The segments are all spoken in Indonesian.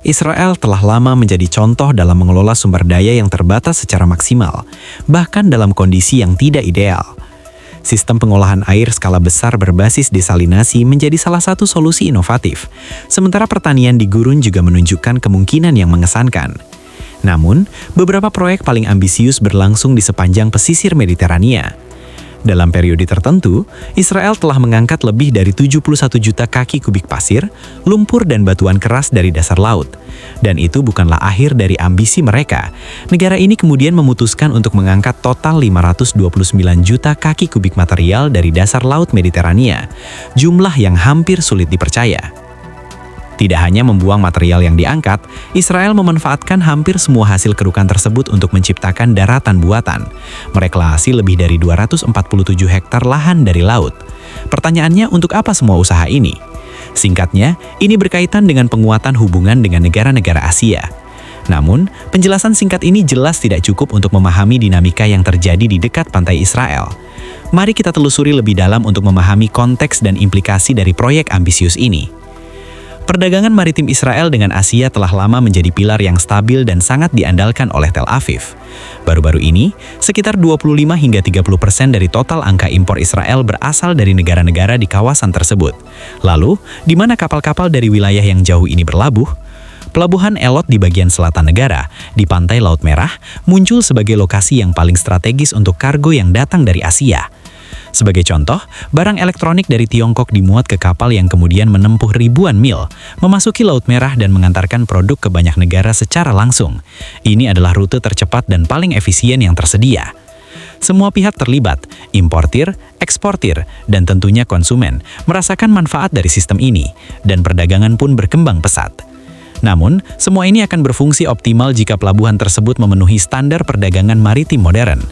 Israel telah lama menjadi contoh dalam mengelola sumber daya yang terbatas secara maksimal, bahkan dalam kondisi yang tidak ideal. Sistem pengolahan air skala besar berbasis desalinasi menjadi salah satu solusi inovatif, sementara pertanian di gurun juga menunjukkan kemungkinan yang mengesankan. Namun, beberapa proyek paling ambisius berlangsung di sepanjang pesisir Mediterania. Dalam periode tertentu, Israel telah mengangkat lebih dari 71 juta kaki kubik pasir, lumpur dan batuan keras dari dasar laut. Dan itu bukanlah akhir dari ambisi mereka. Negara ini kemudian memutuskan untuk mengangkat total 529 juta kaki kubik material dari dasar laut Mediterania, jumlah yang hampir sulit dipercaya. Tidak hanya membuang material yang diangkat, Israel memanfaatkan hampir semua hasil kerukan tersebut untuk menciptakan daratan buatan, mereklamasi lebih dari 247 hektar lahan dari laut. Pertanyaannya, untuk apa semua usaha ini? Singkatnya, ini berkaitan dengan penguatan hubungan dengan negara-negara Asia. Namun, penjelasan singkat ini jelas tidak cukup untuk memahami dinamika yang terjadi di dekat pantai Israel. Mari kita telusuri lebih dalam untuk memahami konteks dan implikasi dari proyek ambisius ini. Perdagangan maritim Israel dengan Asia telah lama menjadi pilar yang stabil dan sangat diandalkan oleh Tel Aviv. Baru-baru ini, sekitar 25 hingga 30% dari total angka impor Israel berasal dari negara-negara di kawasan tersebut. Lalu, di mana kapal-kapal dari wilayah yang jauh ini berlabuh? Pelabuhan Elot di bagian selatan negara, di pantai Laut Merah, muncul sebagai lokasi yang paling strategis untuk kargo yang datang dari Asia. Sebagai contoh, barang elektronik dari Tiongkok dimuat ke kapal yang kemudian menempuh ribuan mil, memasuki Laut Merah dan mengantarkan produk ke banyak negara secara langsung. Ini adalah rute tercepat dan paling efisien yang tersedia. Semua pihak terlibat, importir, eksportir, dan tentunya konsumen, merasakan manfaat dari sistem ini, dan perdagangan pun berkembang pesat. Namun, semua ini akan berfungsi optimal jika pelabuhan tersebut memenuhi standar perdagangan maritim modern.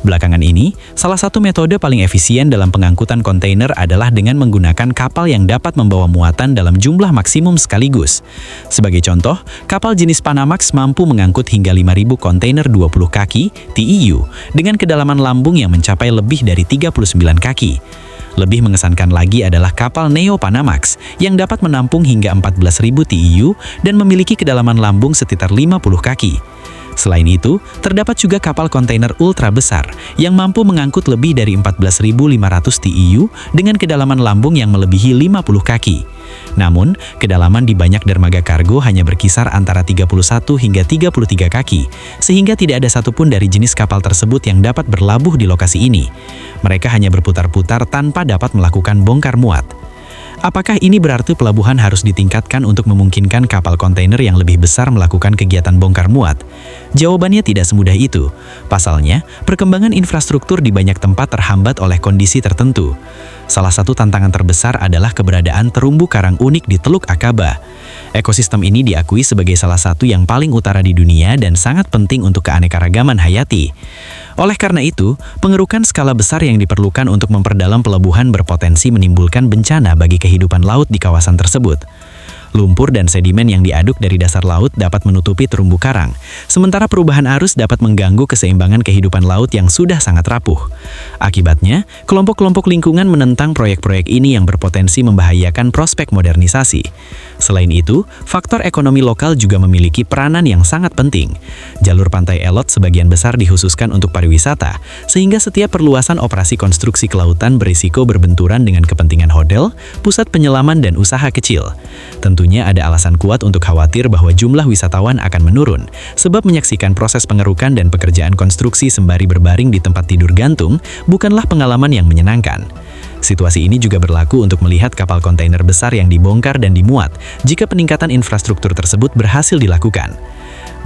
Belakangan ini, salah satu metode paling efisien dalam pengangkutan kontainer adalah dengan menggunakan kapal yang dapat membawa muatan dalam jumlah maksimum sekaligus. Sebagai contoh, kapal jenis Panamax mampu mengangkut hingga 5.000 kontainer 20 kaki (TEU) dengan kedalaman lambung yang mencapai lebih dari 39 kaki. Lebih mengesankan lagi adalah kapal Neo Panamax yang dapat menampung hingga 14.000 TEU dan memiliki kedalaman lambung sekitar 50 kaki. Selain itu, terdapat juga kapal kontainer ultra besar yang mampu mengangkut lebih dari 14.500 TEU dengan kedalaman lambung yang melebihi 50 kaki. Namun, kedalaman di banyak dermaga kargo hanya berkisar antara 31 hingga 33 kaki, sehingga tidak ada satupun dari jenis kapal tersebut yang dapat berlabuh di lokasi ini. Mereka hanya berputar-putar tanpa dapat melakukan bongkar muat. Apakah ini berarti pelabuhan harus ditingkatkan untuk memungkinkan kapal kontainer yang lebih besar melakukan kegiatan bongkar muat? Jawabannya tidak semudah itu. Pasalnya, perkembangan infrastruktur di banyak tempat terhambat oleh kondisi tertentu. Salah satu tantangan terbesar adalah keberadaan terumbu karang unik di Teluk Akaba. Ekosistem ini diakui sebagai salah satu yang paling utara di dunia dan sangat penting untuk keanekaragaman hayati. Oleh karena itu, pengerukan skala besar yang diperlukan untuk memperdalam pelabuhan berpotensi menimbulkan bencana bagi kehidupan laut di kawasan tersebut. Lumpur dan sedimen yang diaduk dari dasar laut dapat menutupi terumbu karang, sementara perubahan arus dapat mengganggu keseimbangan kehidupan laut yang sudah sangat rapuh. Akibatnya, kelompok-kelompok lingkungan menentang proyek-proyek ini yang berpotensi membahayakan prospek modernisasi. Selain itu, faktor ekonomi lokal juga memiliki peranan yang sangat penting. Jalur pantai Elot sebagian besar dikhususkan untuk pariwisata, sehingga setiap perluasan operasi konstruksi kelautan berisiko berbenturan dengan kepentingan hotel, pusat penyelaman dan usaha kecil. Tentunya ada alasan kuat untuk khawatir bahwa jumlah wisatawan akan menurun, sebab menyaksikan proses pengerukan dan pekerjaan konstruksi sembari berbaring di tempat tidur gantung bukanlah pengalaman yang menyenangkan. Situasi ini juga berlaku untuk melihat kapal kontainer besar yang dibongkar dan dimuat jika peningkatan infrastruktur tersebut berhasil dilakukan.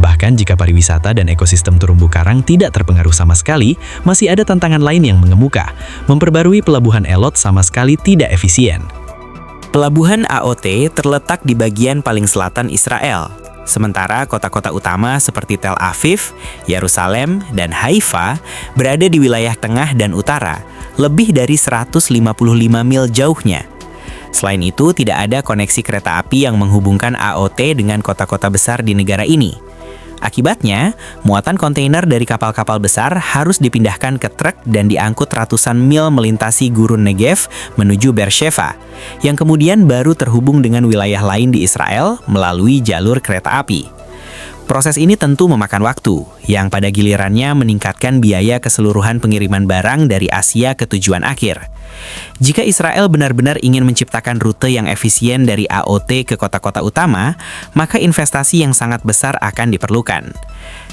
Bahkan jika pariwisata dan ekosistem terumbu karang tidak terpengaruh sama sekali, masih ada tantangan lain yang mengemuka. Memperbarui pelabuhan Elot sama sekali tidak efisien. Pelabuhan AOT terletak di bagian paling selatan Israel, sementara kota-kota utama seperti Tel Aviv, Yerusalem, dan Haifa berada di wilayah tengah dan utara, lebih dari 155 mil jauhnya. Selain itu, tidak ada koneksi kereta api yang menghubungkan AOT dengan kota-kota besar di negara ini. Akibatnya, muatan kontainer dari kapal-kapal besar harus dipindahkan ke truk dan diangkut ratusan mil melintasi gurun Negev menuju Beersheva, yang kemudian baru terhubung dengan wilayah lain di Israel melalui jalur kereta api. Proses ini tentu memakan waktu, yang pada gilirannya meningkatkan biaya keseluruhan pengiriman barang dari Asia ke tujuan akhir. Jika Israel benar-benar ingin menciptakan rute yang efisien dari AOT ke kota-kota utama, maka investasi yang sangat besar akan diperlukan.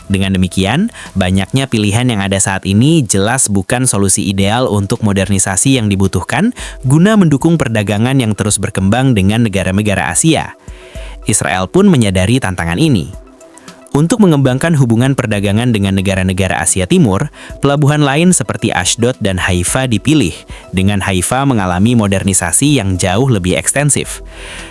Dengan demikian, banyaknya pilihan yang ada saat ini jelas bukan solusi ideal untuk modernisasi yang dibutuhkan guna mendukung perdagangan yang terus berkembang dengan negara-negara Asia. Israel pun menyadari tantangan ini. Untuk mengembangkan hubungan perdagangan dengan negara-negara Asia Timur, pelabuhan lain seperti Ashdod dan Haifa dipilih, dengan Haifa mengalami modernisasi yang jauh lebih ekstensif.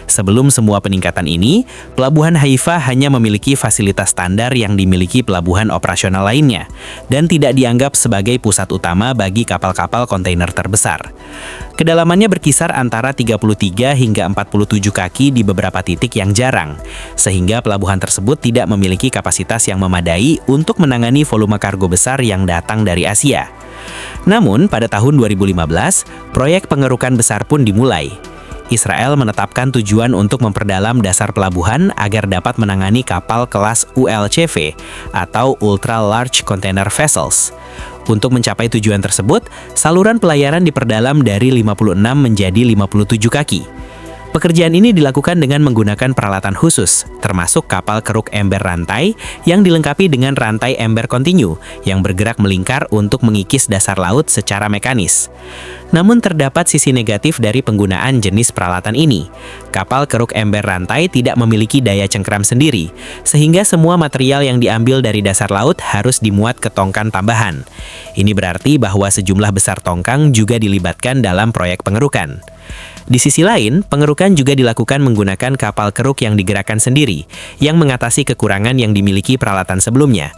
Sebelum semua peningkatan ini, pelabuhan Haifa hanya memiliki fasilitas standar yang dimiliki pelabuhan operasional lainnya, dan tidak dianggap sebagai pusat utama bagi kapal-kapal kontainer terbesar. Kedalamannya berkisar antara 33 hingga 47 kaki di beberapa titik yang jarang, sehingga pelabuhan tersebut tidak memiliki kapasitas yang memadai untuk menangani volume kargo besar yang datang dari Asia. Namun, pada tahun 2015, proyek pengerukan besar pun dimulai. Israel menetapkan tujuan untuk memperdalam dasar pelabuhan agar dapat menangani kapal kelas ULCV atau Ultra Large Container Vessels. Untuk mencapai tujuan tersebut, saluran pelayaran diperdalam dari 56 menjadi 57 kaki. Pekerjaan ini dilakukan dengan menggunakan peralatan khusus, termasuk kapal keruk ember rantai yang dilengkapi dengan rantai ember kontinu yang bergerak melingkar untuk mengikis dasar laut secara mekanis. Namun terdapat sisi negatif dari penggunaan jenis peralatan ini. Kapal keruk ember rantai tidak memiliki daya cengkeram sendiri, sehingga semua material yang diambil dari dasar laut harus dimuat ke tongkang tambahan. Ini berarti bahwa sejumlah besar tongkang juga dilibatkan dalam proyek pengerukan. Di sisi lain, pengerukan juga dilakukan menggunakan kapal keruk yang digerakkan sendiri, yang mengatasi kekurangan yang dimiliki peralatan sebelumnya.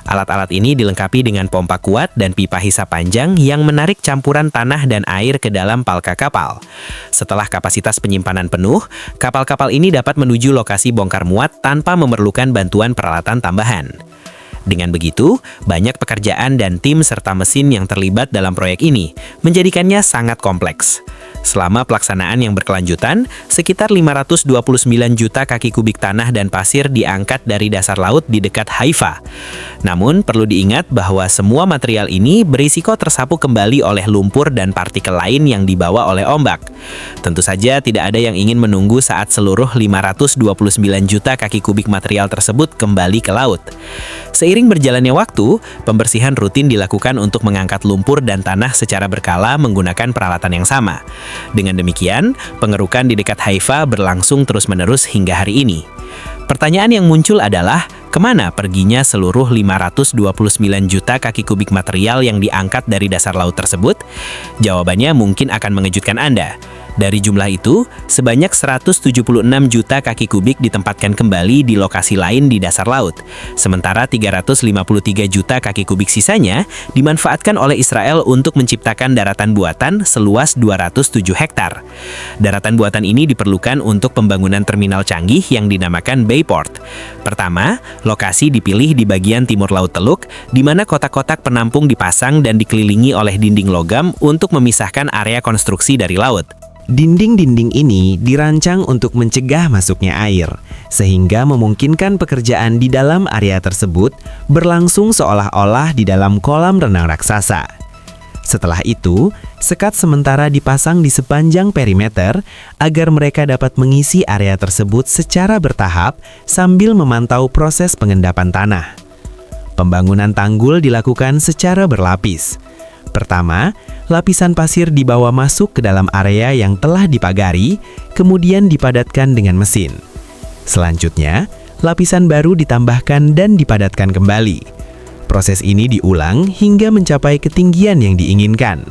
Alat-alat ini dilengkapi dengan pompa kuat dan pipa hisap panjang yang menarik campuran tanah dan air ke dalam palka kapal. Setelah kapasitas penyimpanan penuh, kapal-kapal ini dapat menuju lokasi bongkar muat tanpa memerlukan bantuan peralatan tambahan. Dengan begitu, banyak pekerjaan dan tim serta mesin yang terlibat dalam proyek ini, menjadikannya sangat kompleks. Selama pelaksanaan yang berkelanjutan, sekitar 529 juta kaki kubik tanah dan pasir diangkat dari dasar laut di dekat Haifa. Namun, perlu diingat bahwa semua material ini berisiko tersapu kembali oleh lumpur dan partikel lain yang dibawa oleh ombak. Tentu saja tidak ada yang ingin menunggu saat seluruh 529 juta kaki kubik material tersebut kembali ke laut. Seiring berjalannya waktu, pembersihan rutin dilakukan untuk mengangkat lumpur dan tanah secara berkala menggunakan peralatan yang sama. Dengan demikian, pengerukan di dekat Haifa berlangsung terus-menerus hingga hari ini. Pertanyaan yang muncul adalah, kemana perginya seluruh 529 juta kaki kubik material yang diangkat dari dasar laut tersebut? Jawabannya mungkin akan mengejutkan Anda. Dari jumlah itu, sebanyak 176 juta kaki kubik ditempatkan kembali di lokasi lain di dasar laut. Sementara 353 juta kaki kubik sisanya dimanfaatkan oleh Israel untuk menciptakan daratan buatan seluas 207 hektar. Daratan buatan ini diperlukan untuk pembangunan terminal canggih yang dinamakan Bayport. Pertama, lokasi dipilih di bagian timur Laut Teluk, di mana kotak-kotak penampung dipasang dan dikelilingi oleh dinding logam untuk memisahkan area konstruksi dari laut. Dinding-dinding ini dirancang untuk mencegah masuknya air, sehingga memungkinkan pekerjaan di dalam area tersebut berlangsung seolah-olah di dalam kolam renang raksasa. Setelah itu, sekat sementara dipasang di sepanjang perimeter agar mereka dapat mengisi area tersebut secara bertahap sambil memantau proses pengendapan tanah. Pembangunan tanggul dilakukan secara berlapis. Pertama, lapisan pasir dibawa masuk ke dalam area yang telah dipagari, kemudian dipadatkan dengan mesin. Selanjutnya, lapisan baru ditambahkan dan dipadatkan kembali. Proses ini diulang hingga mencapai ketinggian yang diinginkan.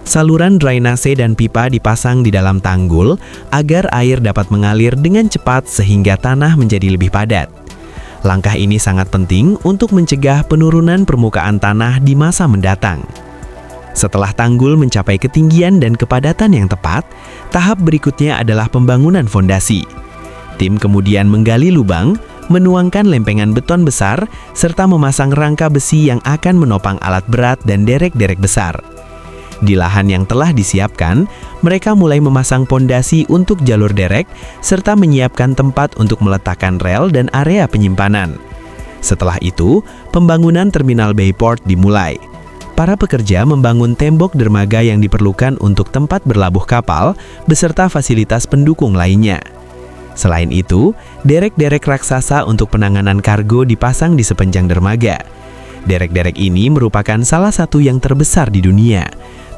Saluran drainase dan pipa dipasang di dalam tanggul agar air dapat mengalir dengan cepat sehingga tanah menjadi lebih padat. Langkah ini sangat penting untuk mencegah penurunan permukaan tanah di masa mendatang. Setelah tanggul mencapai ketinggian dan kepadatan yang tepat, tahap berikutnya adalah pembangunan fondasi. Tim kemudian menggali lubang, menuangkan lempengan beton besar, serta memasang rangka besi yang akan menopang alat berat dan derek-derek besar. Di lahan yang telah disiapkan, mereka mulai memasang pondasi untuk jalur derek, serta menyiapkan tempat untuk meletakkan rel dan area penyimpanan. Setelah itu, pembangunan terminal Bayport dimulai. Para pekerja membangun tembok dermaga yang diperlukan untuk tempat berlabuh kapal, beserta fasilitas pendukung lainnya. Selain itu, derek-derek raksasa untuk penanganan kargo dipasang di sepanjang dermaga. Derek-derek ini merupakan salah satu yang terbesar di dunia,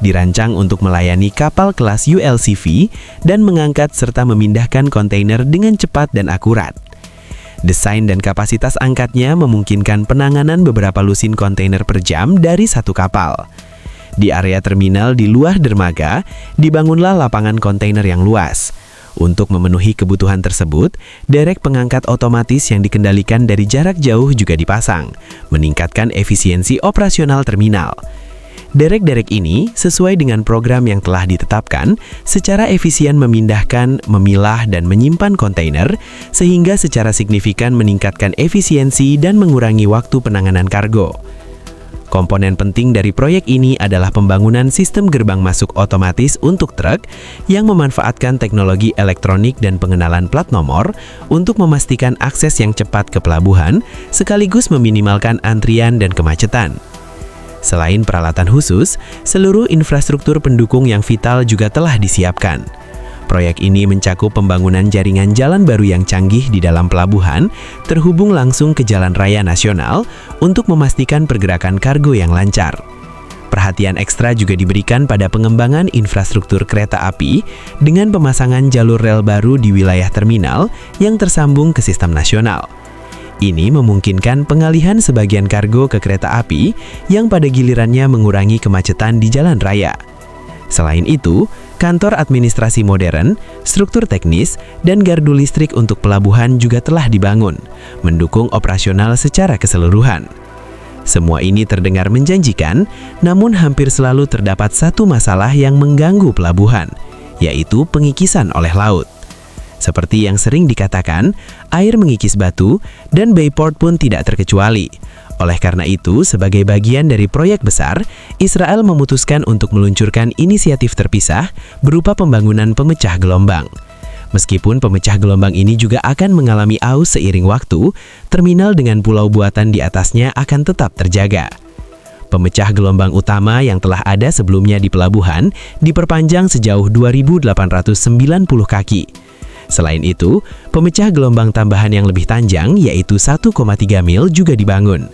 dirancang untuk melayani kapal kelas ULCV dan mengangkat serta memindahkan kontainer dengan cepat dan akurat. Desain dan kapasitas angkatnya memungkinkan penanganan beberapa lusin kontainer per jam dari satu kapal. Di area terminal di luar dermaga, dibangunlah lapangan kontainer yang luas. Untuk memenuhi kebutuhan tersebut, derek pengangkat otomatis yang dikendalikan dari jarak jauh juga dipasang, meningkatkan efisiensi operasional terminal. Derek-derek ini sesuai dengan program yang telah ditetapkan, secara efisien memindahkan, memilah, dan menyimpan kontainer, sehingga secara signifikan meningkatkan efisiensi dan mengurangi waktu penanganan kargo. Komponen penting dari proyek ini adalah pembangunan sistem gerbang masuk otomatis untuk truk yang memanfaatkan teknologi elektronik dan pengenalan plat nomor untuk memastikan akses yang cepat ke pelabuhan, sekaligus meminimalkan antrian dan kemacetan. Selain peralatan khusus, seluruh infrastruktur pendukung yang vital juga telah disiapkan. Proyek ini mencakup pembangunan jaringan jalan baru yang canggih di dalam pelabuhan, terhubung langsung ke jalan raya nasional untuk memastikan pergerakan kargo yang lancar. Perhatian ekstra juga diberikan pada pengembangan infrastruktur kereta api dengan pemasangan jalur rel baru di wilayah terminal yang tersambung ke sistem nasional. Ini memungkinkan pengalihan sebagian kargo ke kereta api yang pada gilirannya mengurangi kemacetan di jalan raya. Selain itu, kantor administrasi modern, struktur teknis, dan gardu listrik untuk pelabuhan juga telah dibangun, mendukung operasional secara keseluruhan. Semua ini terdengar menjanjikan, namun hampir selalu terdapat satu masalah yang mengganggu pelabuhan, yaitu pengikisan oleh laut. Seperti yang sering dikatakan, air mengikis batu, dan Bayport pun tidak terkecuali. Oleh karena itu, sebagai bagian dari proyek besar, Israel memutuskan untuk meluncurkan inisiatif terpisah berupa pembangunan pemecah gelombang. Meskipun pemecah gelombang ini juga akan mengalami aus seiring waktu, terminal dengan pulau buatan di atasnya akan tetap terjaga. Pemecah gelombang utama yang telah ada sebelumnya di pelabuhan diperpanjang sejauh 2.890 kaki. Selain itu, pemecah gelombang tambahan yang lebih panjang yaitu 1,3 mil juga dibangun.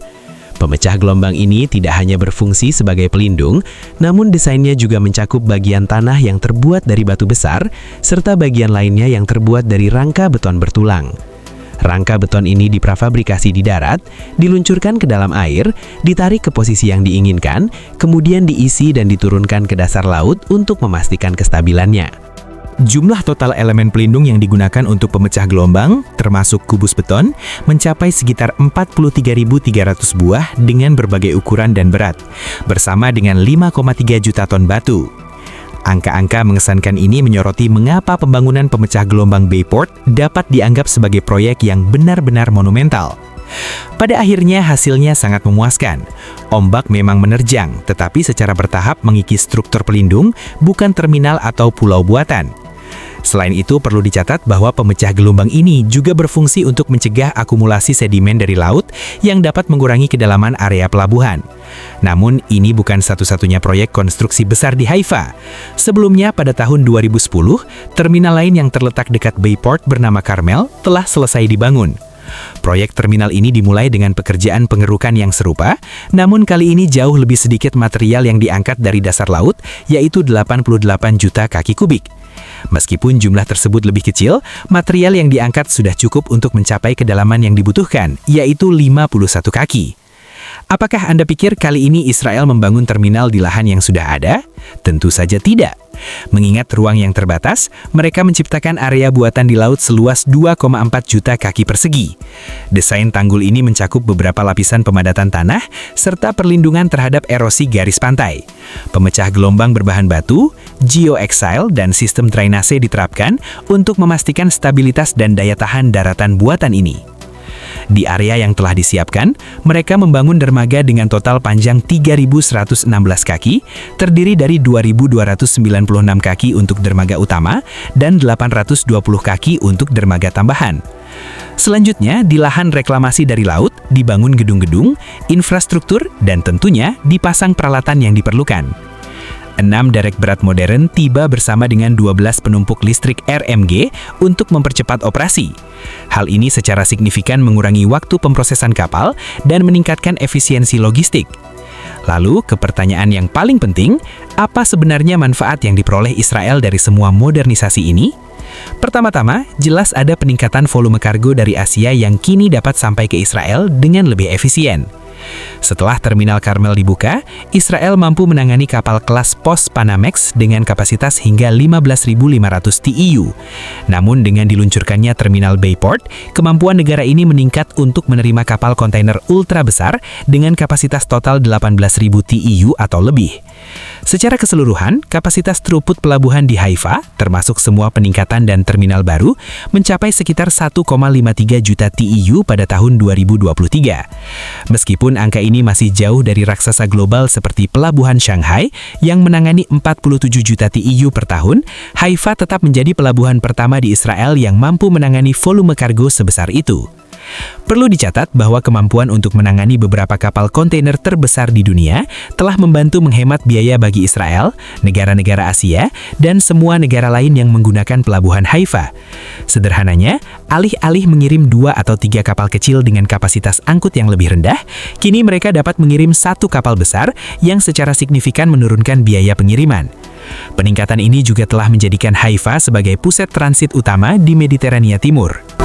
Pemecah gelombang ini tidak hanya berfungsi sebagai pelindung, namun desainnya juga mencakup bagian tanah yang terbuat dari batu besar, serta bagian lainnya yang terbuat dari rangka beton bertulang. Rangka beton ini diprafabrikasi di darat, diluncurkan ke dalam air, ditarik ke posisi yang diinginkan, kemudian diisi dan diturunkan ke dasar laut untuk memastikan kestabilannya. Jumlah total elemen pelindung yang digunakan untuk pemecah gelombang, termasuk kubus beton, mencapai sekitar 43.300 buah dengan berbagai ukuran dan berat, bersama dengan 5,3 juta ton batu. Angka-angka mengesankan ini menyoroti mengapa pembangunan pemecah gelombang Bayport dapat dianggap sebagai proyek yang benar-benar monumental. Pada akhirnya hasilnya sangat memuaskan. Ombak memang menerjang, tetapi secara bertahap mengikis struktur pelindung, bukan terminal atau pulau buatan. Selain itu, perlu dicatat bahwa pemecah gelombang ini juga berfungsi untuk mencegah akumulasi sedimen dari laut yang dapat mengurangi kedalaman area pelabuhan. Namun, ini bukan satu-satunya proyek konstruksi besar di Haifa. Sebelumnya, pada tahun 2010, terminal lain yang terletak dekat Bayport bernama Carmel telah selesai dibangun. Proyek terminal ini dimulai dengan pekerjaan pengerukan yang serupa, namun kali ini jauh lebih sedikit material yang diangkat dari dasar laut, yaitu 88 juta kaki kubik. Meskipun jumlah tersebut lebih kecil, material yang diangkat sudah cukup untuk mencapai kedalaman yang dibutuhkan, yaitu 51 kaki. Apakah Anda pikir kali ini Israel membangun terminal di lahan yang sudah ada? Tentu saja tidak. Mengingat ruang yang terbatas, mereka menciptakan area buatan di laut seluas 2,4 juta kaki persegi. Desain tanggul ini mencakup beberapa lapisan pemadatan tanah, serta perlindungan terhadap erosi garis pantai. Pemecah gelombang berbahan batu, geoexile, dan sistem drainase diterapkan untuk memastikan stabilitas dan daya tahan daratan buatan ini. Di area yang telah disiapkan, mereka membangun dermaga dengan total panjang 3.116 kaki, terdiri dari 2.296 kaki untuk dermaga utama dan 820 kaki untuk dermaga tambahan. Selanjutnya, di lahan reklamasi dari laut, dibangun gedung-gedung, infrastruktur, dan tentunya dipasang peralatan yang diperlukan. 6 derek berat modern tiba bersama dengan 12 penumpuk listrik RMG untuk mempercepat operasi. Hal ini secara signifikan mengurangi waktu pemrosesan kapal dan meningkatkan efisiensi logistik. Lalu, ke pertanyaan yang paling penting, apa sebenarnya manfaat yang diperoleh Israel dari semua modernisasi ini? Pertama-tama, jelas ada peningkatan volume kargo dari Asia yang kini dapat sampai ke Israel dengan lebih efisien. Setelah terminal Karmel dibuka, Israel mampu menangani kapal kelas Post-Panamax dengan kapasitas hingga 15.500 TEU. Namun dengan diluncurkannya terminal Bayport, kemampuan negara ini meningkat untuk menerima kapal kontainer ultra besar dengan kapasitas total 18.000 TEU atau lebih. Secara keseluruhan, kapasitas throughput pelabuhan di Haifa, termasuk semua peningkatan dan terminal baru, mencapai sekitar 1,53 juta TEU pada tahun 2023. Meskipun angka ini masih jauh dari raksasa global seperti pelabuhan Shanghai yang menangani 47 juta TEU per tahun, Haifa tetap menjadi pelabuhan pertama di Israel yang mampu menangani volume kargo sebesar itu. Perlu dicatat bahwa kemampuan untuk menangani beberapa kapal kontainer terbesar di dunia telah membantu menghemat biaya bagi Israel, negara-negara Asia, dan semua negara lain yang menggunakan pelabuhan Haifa. Sederhananya, alih-alih mengirim 2 atau 3 kapal kecil dengan kapasitas angkut yang lebih rendah, kini mereka dapat mengirim 1 kapal besar yang secara signifikan menurunkan biaya pengiriman. Peningkatan ini juga telah menjadikan Haifa sebagai pusat transit utama di Mediterania Timur.